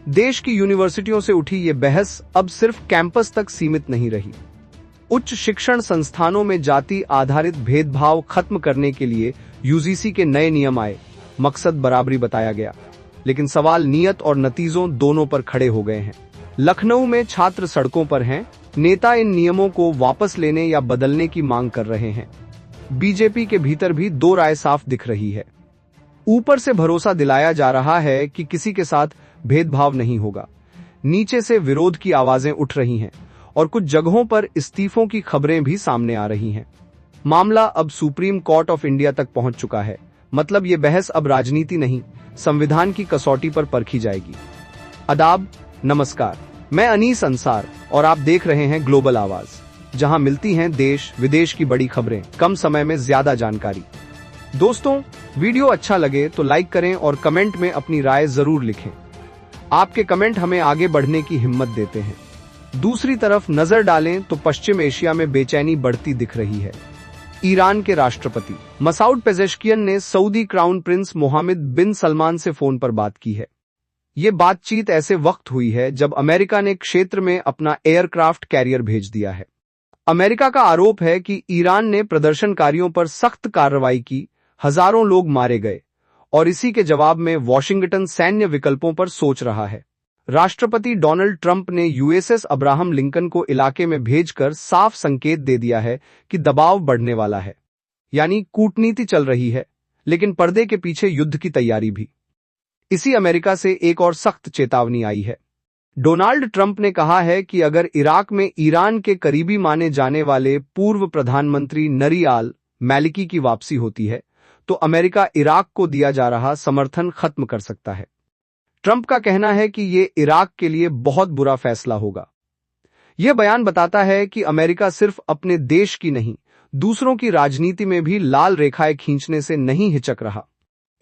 देश की यूनिवर्सिटियों से उठी ये बहस अब सिर्फ कैंपस तक सीमित नहीं रही। उच्च शिक्षण संस्थानों में जाति आधारित भेदभाव खत्म करने के लिए यूजीसी के नए नियम आए। मकसद बराबरी बताया गया, लेकिन सवाल नियत और नतीजों दोनों पर खड़े हो गए हैं। लखनऊ में छात्र सड़कों पर हैं, नेता इन नियमों को वापस लेने या बदलने की मांग कर रहे हैं। बीजेपी के भीतर भी दो राय साफ दिख रही है। ऊपर से भरोसा दिलाया जा रहा है कि किसी के साथ भेदभाव नहीं होगा, नीचे से विरोध की आवाजें उठ रही हैं और कुछ जगहों पर इस्तीफों की खबरें भी सामने आ रही हैं। मामला अब सुप्रीम कोर्ट ऑफ इंडिया तक पहुंच चुका है। मतलब ये बहस अब राजनीति नहीं, संविधान की कसौटी पर परखी जाएगी। आदाब, नमस्कार, मैं अनीस अंसार और आप देख रहे हैं ग्लोबल आवाज, जहां मिलती हैं देश विदेश की बड़ी खबरें कम समय में ज्यादा जानकारी। दोस्तों, वीडियो अच्छा लगे तो लाइक करें और कमेंट में अपनी राय जरूर लिखें। आपके कमेंट हमें आगे बढ़ने की हिम्मत देते हैं। दूसरी तरफ नजर डालें तो पश्चिम एशिया में बेचैनी बढ़ती दिख रही है। ईरान के राष्ट्रपति मसूद पेजेश्कियन ने सऊदी क्राउन प्रिंस मोहम्मद बिन सलमान से फोन पर बात की है। ये बातचीत ऐसे वक्त हुई है जब अमेरिका ने क्षेत्र में अपना एयरक्राफ्ट कैरियर भेज दिया है। अमेरिका का आरोप है कि ईरान ने प्रदर्शनकारियों पर सख्त कार्रवाई की, हजारों लोग मारे गए और इसी के जवाब में वॉशिंगटन सैन्य विकल्पों पर सोच रहा है। राष्ट्रपति डोनाल्ड ट्रंप ने यूएसएस अब्राहम लिंकन को इलाके में भेजकर साफ संकेत दे दिया है कि दबाव बढ़ने वाला है। यानी कूटनीति चल रही है, लेकिन पर्दे के पीछे युद्ध की तैयारी भी। इसी अमेरिका से एक और सख्त चेतावनी आई है। डोनाल्ड ट्रंप ने कहा है कि अगर इराक में ईरान के करीबी माने जाने वाले पूर्व प्रधानमंत्री नरी आल मैलिकी की वापसी होती है, तो अमेरिका इराक को दिया जा रहा समर्थन खत्म कर सकता है। ट्रंप का कहना है कि ये इराक के लिए बहुत बुरा फैसला होगा। यह बयान बताता है कि अमेरिका सिर्फ अपने देश की नहीं, दूसरों की राजनीति में भी लाल रेखाएं खींचने से नहीं हिचक रहा।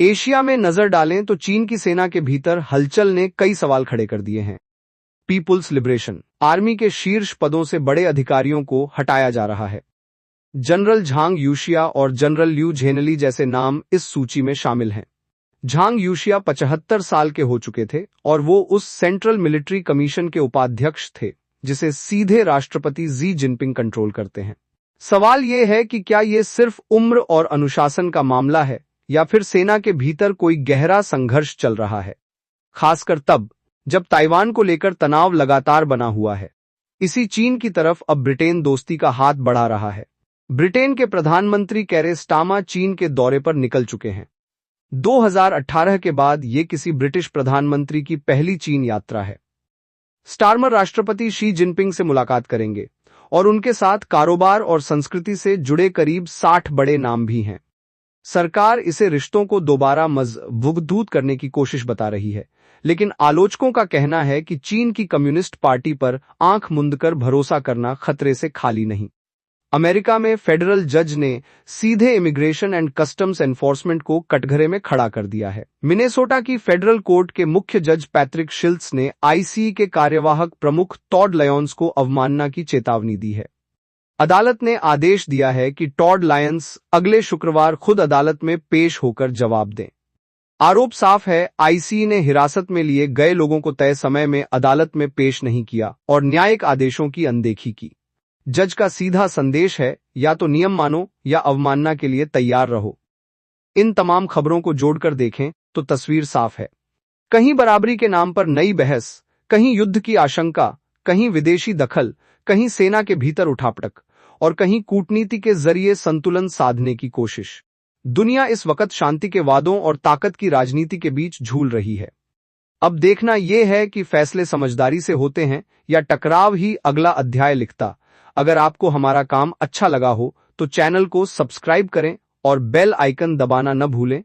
एशिया में नजर डालें तो चीन की सेना के भीतर हलचल ने कई सवाल खड़े कर दिए हैं। पीपुल्स लिबरेशन आर्मी के शीर्ष पदों से बड़े अधिकारियों को हटाया जा रहा है। जनरल झांग यूशिया और जनरल लिू झेनली जैसे नाम इस सूची में शामिल हैं। झांग यूशिया 75 साल के हो चुके थे और वो उस सेंट्रल मिलिट्री कमीशन के उपाध्यक्ष थे जिसे सीधे राष्ट्रपति जी जिनपिंग कंट्रोल करते हैं। सवाल ये है कि क्या ये सिर्फ उम्र और अनुशासन का मामला है या फिर सेना के भीतर कोई गहरा संघर्ष चल रहा है, खासकर तब जब ताइवान को लेकर तनाव लगातार बना हुआ है। इसी चीन की तरफ अब ब्रिटेन दोस्ती का हाथ बढ़ा रहा है। ब्रिटेन के प्रधानमंत्री केयर स्टारमर चीन के दौरे पर निकल चुके हैं। 2018 के बाद ये किसी ब्रिटिश प्रधानमंत्री की पहली चीन यात्रा है। स्टारमर राष्ट्रपति शी जिनपिंग से मुलाकात करेंगे और उनके साथ कारोबार और संस्कृति से जुड़े करीब 60 बड़े नाम भी हैं। सरकार इसे रिश्तों को दोबारा मजबूत करने की कोशिश बता रही है, लेकिन आलोचकों का कहना है कि चीन की कम्युनिस्ट पार्टी पर आंख मूंदकर भरोसा करना खतरे से खाली नहीं। अमेरिका में फेडरल जज ने सीधे इमिग्रेशन एंड कस्टम्स एनफोर्समेंट को कटघरे में खड़ा कर दिया है। मिनेसोटा की फेडरल कोर्ट के मुख्य जज पैट्रिक शिल्ट्स ने आईसीई के कार्यवाहक प्रमुख टॉड लायंस को अवमानना की चेतावनी दी है। अदालत ने आदेश दिया है कि टॉड लायंस अगले शुक्रवार खुद अदालत में पेश होकर जवाब दें। आरोप साफ है, आईसीई ने हिरासत में लिए गए लोगों को तय समय में अदालत में पेश नहीं किया और न्यायिक आदेशों की अनदेखी की। जज का सीधा संदेश है, या तो नियम मानो या अवमानना के लिए तैयार रहो। इन तमाम खबरों को जोड़कर देखें तो तस्वीर साफ है। कहीं बराबरी के नाम पर नई बहस, कहीं युद्ध की आशंका, कहीं विदेशी दखल, कहीं सेना के भीतर उठापटक और कहीं कूटनीति के जरिए संतुलन साधने की कोशिश। दुनिया इस वक्त शांति के वादों और ताकत की राजनीति के बीच झूल रही है। अब देखना यह है कि फैसले समझदारी से होते हैं या टकराव ही अगला अध्याय लिखता। अगर आपको हमारा काम अच्छा लगा हो तो चैनल को सब्सक्राइब करें और बेल आइकन दबाना न भूलें